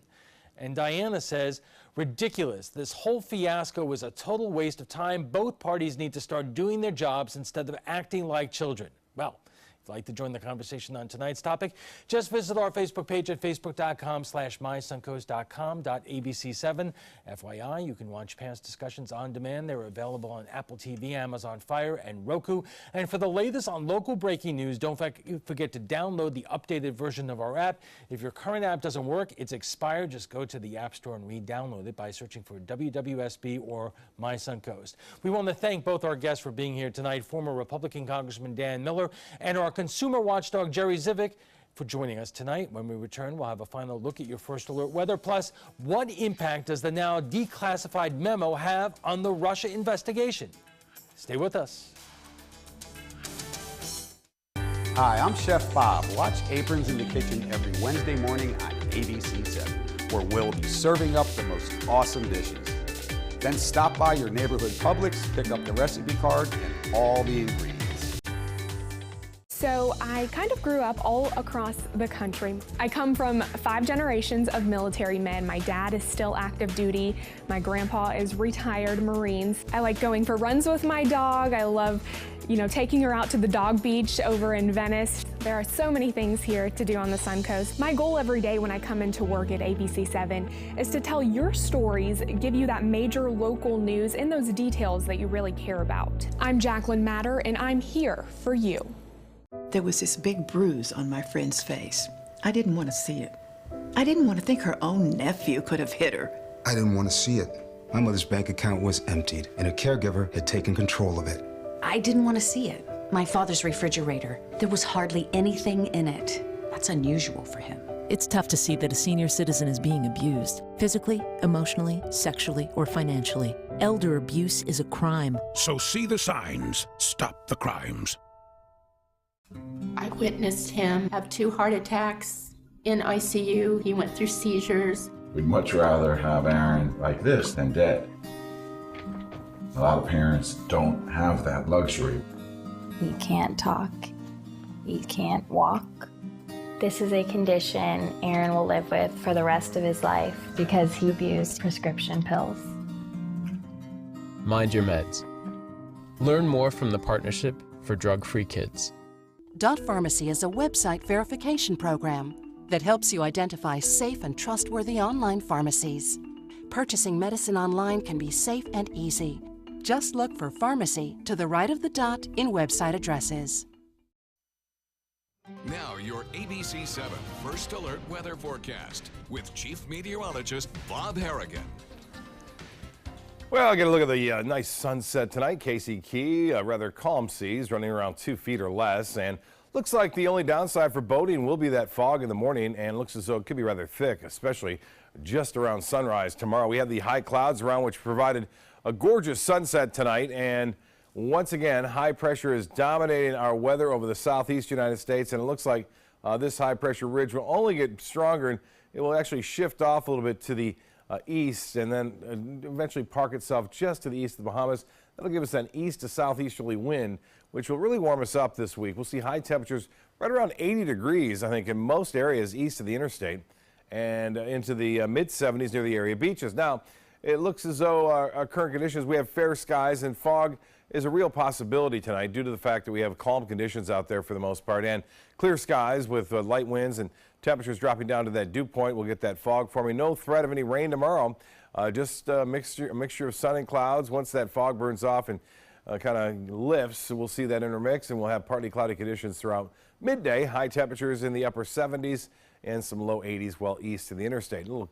And Diana says, ridiculous. This whole fiasco was a total waste of time. Both parties need to start doing their jobs instead of acting like children. Well, if you'd like to join the conversation on tonight's topic, just visit our Facebook page at facebook.com/mysuncoast.com.abc7. FYI, you can watch past discussions on demand. They're available on Apple TV, Amazon Fire, and Roku. And for the latest on local breaking news, don't forget to download the updated version of our app. If your current app doesn't work, it's expired. Just go to the App Store and re-download it by searching for WWSB or My Suncoast. We want to thank both our guests for being here tonight, former Republican Congressman Dan Miller and our consumer watchdog Jerry Zivick for joining us tonight. When we return, we'll have a final look at your first alert weather. Plus, what impact does the now declassified memo have on the Russia investigation? Stay with us. Hi, I'm Chef Bob. Watch Aprons in the Kitchen every Wednesday morning on ABC7, where we'll be serving up the most awesome dishes. Then stop by your neighborhood Publix, pick up the recipe card and all the ingredients. So I kind of grew up all across the country. I come from 5 generations of military men. My dad is still active duty. My grandpa is retired Marines. I like going for runs with my dog. I love, taking her out to the dog beach over in Venice. There are so many things here to do on the Suncoast. My goal every day when I come into work at ABC7 is to tell your stories, give you that major local news and those details that you really care about. I'm Jacqueline Matter, and I'm here for you. There was this big bruise on my friend's face. I didn't want to see it. I didn't want to think her own nephew could have hit her. I didn't want to see it. My mother's bank account was emptied, and a caregiver had taken control of it. I didn't want to see it. My father's refrigerator, there was hardly anything in it. That's unusual for him. It's tough to see that a senior citizen is being abused, physically, emotionally, sexually, or financially. Elder abuse is a crime. So see the signs. Stop the crimes. I witnessed him have 2 heart attacks in ICU. He went through seizures. We'd much rather have Aaron like this than dead. A lot of parents don't have that luxury. He can't talk. He can't walk. This is a condition Aaron will live with for the rest of his life because he abused prescription pills. Mind your meds. Learn more from the Partnership for Drug-Free Kids. Dot Pharmacy is a website verification program that helps you identify safe and trustworthy online pharmacies. Purchasing medicine online can be safe and easy. Just look for pharmacy to the right of the dot in website addresses. Now your ABC7 First Alert Weather Forecast with Chief Meteorologist Bob Harrigan. Well, I get a look at the nice sunset tonight. Casey Key, rather calm seas running around 2 feet or less. And looks like the only downside for boating will be that fog in the morning, and looks as though it could be rather thick, especially just around sunrise tomorrow. We have the high clouds around, which provided a gorgeous sunset tonight. And once again, high pressure is dominating our weather over the southeast United States. And it looks like this high pressure ridge will only get stronger, and it will actually shift off a little bit to the east and then eventually park itself just to the east of the Bahamas. That'll give us an east to southeasterly wind, which will really warm us up this week. We'll see high temperatures right around 80 degrees, I think, in most areas east of the interstate, and into the mid-70s near the area beaches. Now, it looks as though our current conditions, we have fair skies, and fog is a real possibility tonight due to the fact that we have calm conditions out there for the most part, and clear skies with light winds and Temperatures dropping down to that dew point. We'll get that fog forming. No threat of any rain tomorrow. Just a mixture of sun and clouds. Once that fog burns off and kind of lifts, we'll see that intermix, and we'll have partly cloudy conditions throughout midday. High temperatures in the upper 70s and some low 80s well east of the interstate. A little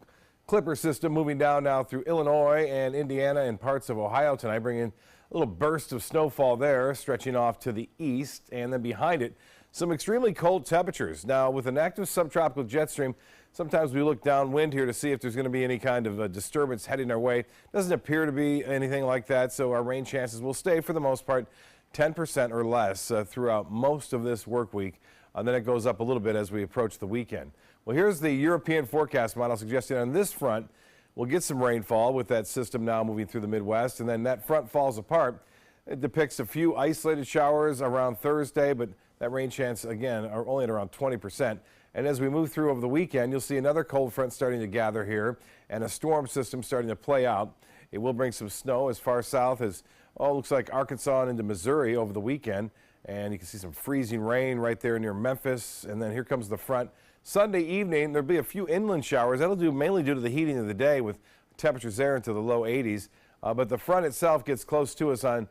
Clipper system moving down now through Illinois and Indiana and parts of Ohio tonight, bringing a little burst of snowfall there, stretching off to the east, and then behind it, some extremely cold temperatures. Now, with an active subtropical jet stream, sometimes we look downwind here to see if there's going to be any kind of a disturbance heading our way. Doesn't appear to be anything like that, so our rain chances will stay for the most part 10% or less throughout most of this work week. Then it goes up a little bit as we approach the weekend. Well, here's the European forecast model suggesting on this front we'll get some rainfall with that system now moving through the Midwest, and then that front falls apart. It depicts a few isolated showers around Thursday, but that rain chance, again, are only at around 20%. And as we move through over the weekend, you'll see another cold front starting to gather here and a storm system starting to play out. It will bring some snow as far south as, looks like Arkansas and into Missouri over the weekend. And you can see some freezing rain right there near Memphis. And then here comes the front. Sunday evening, there'll be a few inland showers. That'll do mainly due to the heating of the day with temperatures there into the low 80s. But the front itself gets close to us on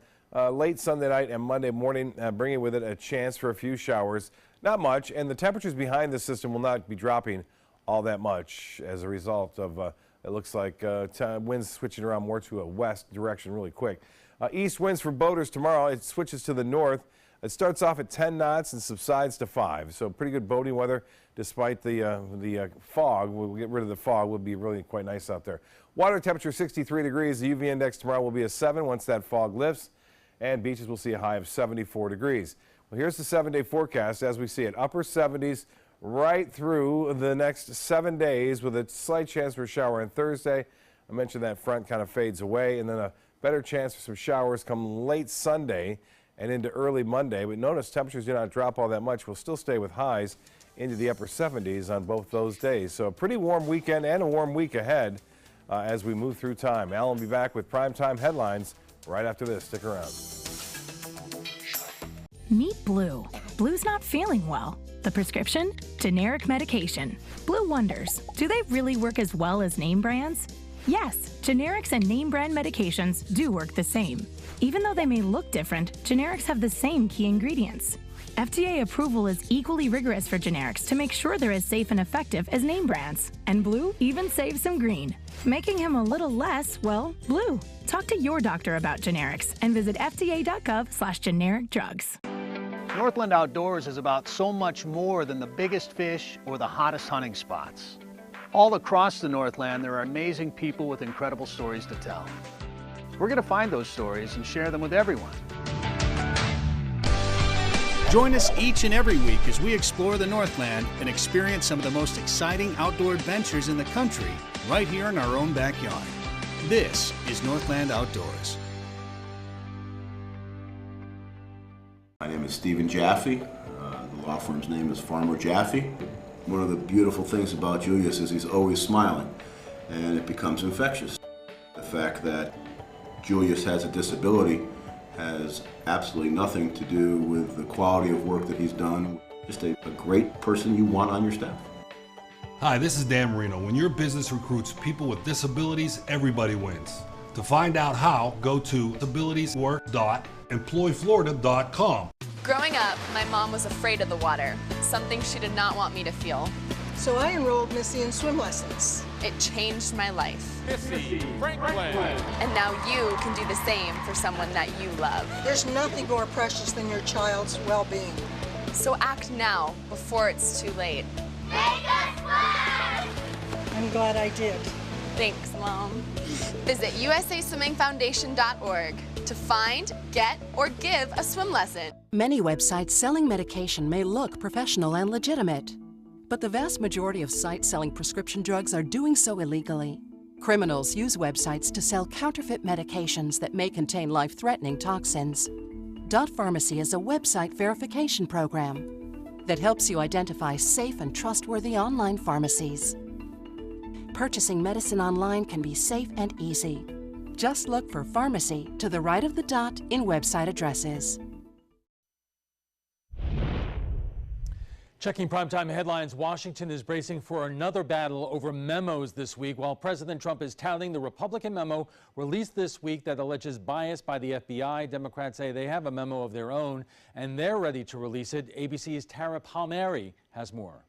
late Sunday night and Monday morning, bringing with it a chance for a few showers. Not much, and the temperatures behind the system will not be dropping all that much as a result of, it looks like winds switching around more to a west direction really quick. East winds for boaters tomorrow. It switches to the north. It starts off at 10 knots and subsides to 5. So pretty good boating weather despite the fog. We'll get rid of the fog. Will be really quite nice out there. Water temperature 63 degrees. The UV index tomorrow will be a 7 once that fog lifts. And beaches will see a high of 74 degrees. Well, here's the 7-day forecast as we see it. Upper 70s right through the next 7 days with a slight chance for a shower on Thursday. I mentioned that front kind of fades away, and then a better chance for some showers come late Sunday and into early Monday. But notice temperatures do not drop all that much. We'll still stay with highs into the upper 70s on both those days. So a pretty warm weekend and a warm week ahead as we move through time. Alan will be back with primetime headlines right after this. Stick around. Meet Blue. Blue's not feeling well. The prescription? Generic medication. Blue wonders, do they really work as well as name brands? Yes, generics and name brand medications do work the same. Even though they may look different, generics have the same key ingredients. FDA approval is equally rigorous for generics to make sure they're as safe and effective as name brands. And Blue even saves some green, making him a little less, well, blue. Talk to your doctor about generics and visit fda.gov/generic drugs. Northland Outdoors is about so much more than the biggest fish or the hottest hunting spots. All across the Northland, there are amazing people with incredible stories to tell. We're going to find those stories and share them with everyone. Join us each and every week as we explore the Northland and experience some of the most exciting outdoor adventures in the country right here in our own backyard. This is Northland Outdoors. My name is Stephen Jaffe. The law firm's name is Farmer Jaffe. One of the beautiful things about Julius is he's always smiling, and it becomes infectious. The fact that Julius has a disability has absolutely nothing to do with the quality of work that he's done. Just a great person you want on your staff. Hi, this is Dan Marino. When your business recruits people with disabilities, everybody wins. To find out how, go to disabilitieswork.employflorida.com. Growing up, my mom was afraid of the water, something she did not want me to feel. So I enrolled Missy in swim lessons. It changed my life. Missy Franklin. And now you can do the same for someone that you love. There's nothing more precious than your child's well-being. So act now, before it's too late. Make us swim! I'm glad I did. Thanks, Mom. Visit usaswimmingfoundation.org to find, get, or give a swim lesson. Many websites selling medication may look professional and legitimate, but the vast majority of sites selling prescription drugs are doing so illegally. Criminals use websites to sell counterfeit medications that may contain life-threatening toxins. Dot Pharmacy is a website verification program that helps you identify safe and trustworthy online pharmacies. Purchasing medicine online can be safe and easy. Just look for pharmacy to the right of the dot in website addresses. Checking primetime headlines, Washington is bracing for another battle over memos this week, while President Trump is touting the Republican memo released this week that alleges bias by the FBI. Democrats say they have a memo of their own, and they're ready to release it. ABC's Tara Palmieri has more.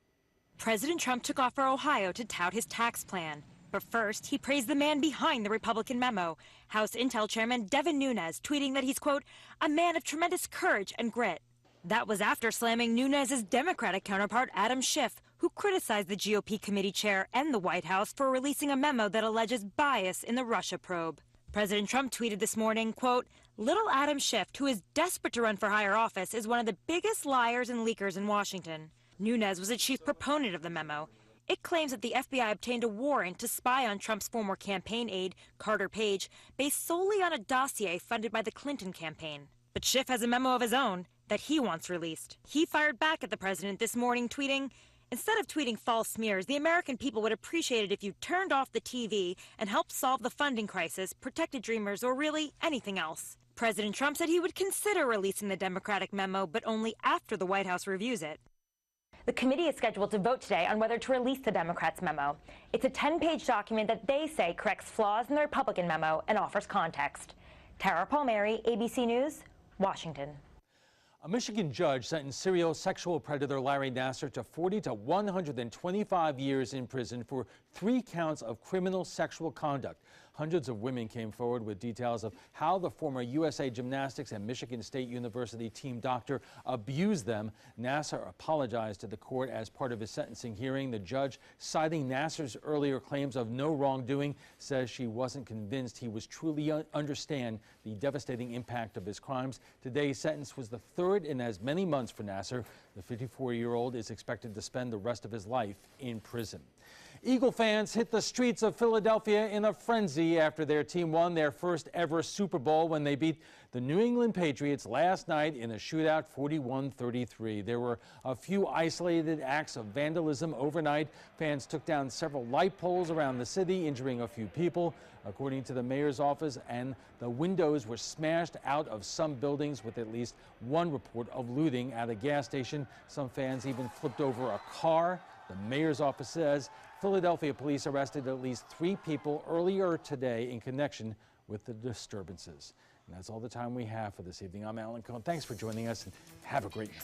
President Trump took off for Ohio to tout his tax plan. But first, he praised the man behind the Republican memo, House Intel Chairman Devin Nunes, tweeting that he's, quote, a man of tremendous courage and grit. That was after slamming Nunes' Democratic counterpart Adam Schiff, who criticized the GOP committee chair and the White House for releasing a memo that alleges bias in the Russia probe. President Trump tweeted this morning, quote, little Adam Schiff, who is desperate to run for higher office, is one of the biggest liars and leakers in Washington. Nunes was a chief proponent of the memo. It claims that the FBI obtained a warrant to spy on Trump's former campaign aide, Carter Page, based solely on a dossier funded by the Clinton campaign. But Schiff has a memo of his own that he wants released. He fired back at the president this morning, tweeting, instead of tweeting false smears, the American people would appreciate it if you turned off the TV and helped solve the funding crisis, protected dreamers, or really anything else. President Trump said he would consider releasing the Democratic memo, but only after the White House reviews it. The committee is scheduled to vote today on whether to release the Democrats' memo. It's a 10-page document that they say corrects flaws in the Republican memo and offers context. Tara Palmieri, ABC News, Washington. A Michigan judge sentenced serial sexual predator Larry Nassar to 40 to 125 years in prison for 3 counts of criminal sexual conduct. Hundreds of women came forward with details of how the former USA Gymnastics and Michigan State University team doctor abused them. Nassar apologized to the court as part of his sentencing hearing. The judge, citing Nassar's earlier claims of no wrongdoing, says she wasn't convinced he was truly understand the devastating impact of his crimes. Today's sentence was the third in as many months for Nassar. The 54-year-old is expected to spend the rest of his life in prison. Eagle fans hit the streets of Philadelphia in a frenzy after their team won their first ever Super Bowl when they beat the New England Patriots last night in a shootout 41-33. There were a few isolated acts of vandalism overnight. Fans took down several light poles around the city, injuring a few people. According to the mayor's office, and the windows were smashed out of some buildings, with at least one report of looting at a gas station. Some fans even flipped over a car. The mayor's office says Philadelphia police arrested at least 3 people earlier today in connection with the disturbances. And that's all the time we have for this evening. I'm Alan Cohen. Thanks for joining us, and have a great night.